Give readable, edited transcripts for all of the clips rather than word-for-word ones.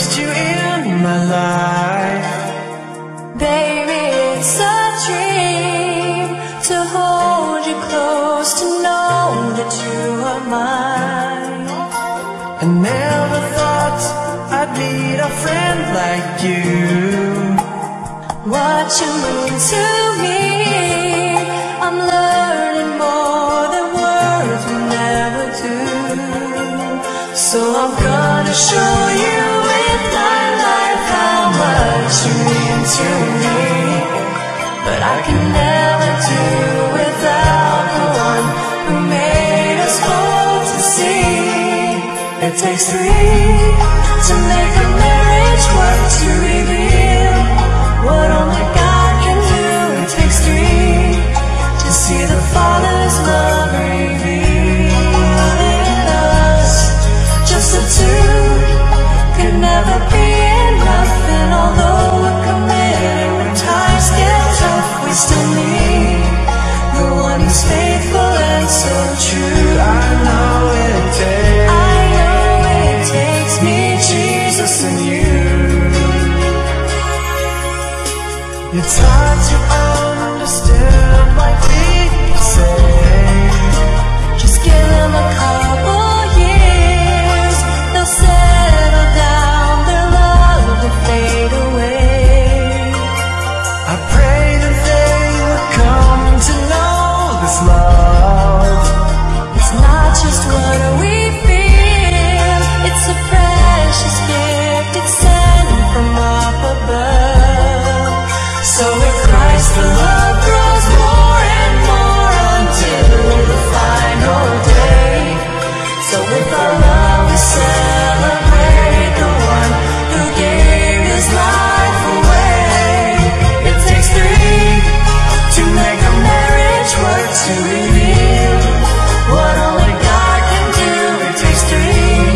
placed you in my life. Baby, it's a dream to hold you close, to know that you are mine. I never thought I'd meet a friend like you. What you mean to me, I'm learning more than words will never do. So I'm gonna show you with my life how much you mean to me. But I can never do without the one who made us both to see. It takes three to make a marriage work, to reveal what only God can do. It takes three to see the Father's love revealed in us. Just the two could never be enough, and although we're committed, when times get tough, we still need the one who's faithful and so true. I know it takes me, Jesus, and you. It's hard to understand why people say, just give them a couple years, they'll settle down, their love will fade away. I pray that they would come to know this love. It's not just what we feel, it's a precious gift, it's sent from up above. So with Christ the love grows more and more until the final day. So with our love we celebrate the one who gave his life away. It takes three to make a marriage work, to reveal what only God can do. It takes three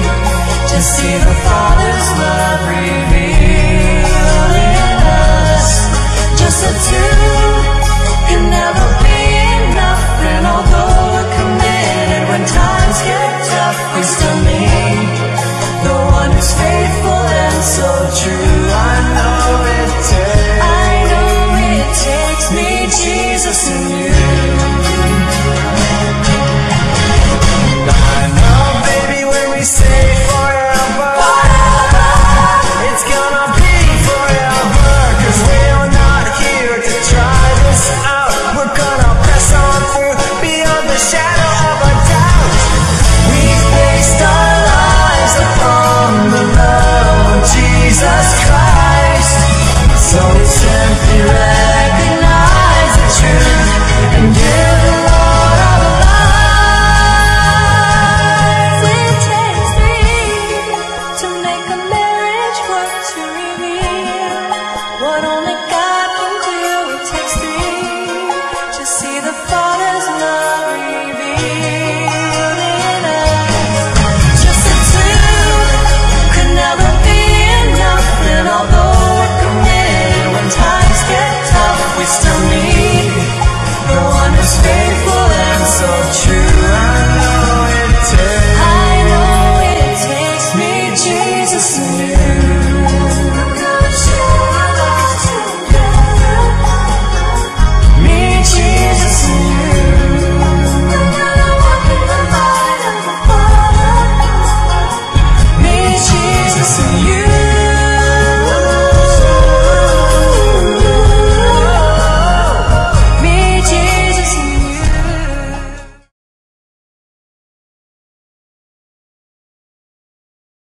to see the Father's love revealed in us. Just the two can never be enough, and although we're committed, when times get tough, we still need the one who's faithful and so true.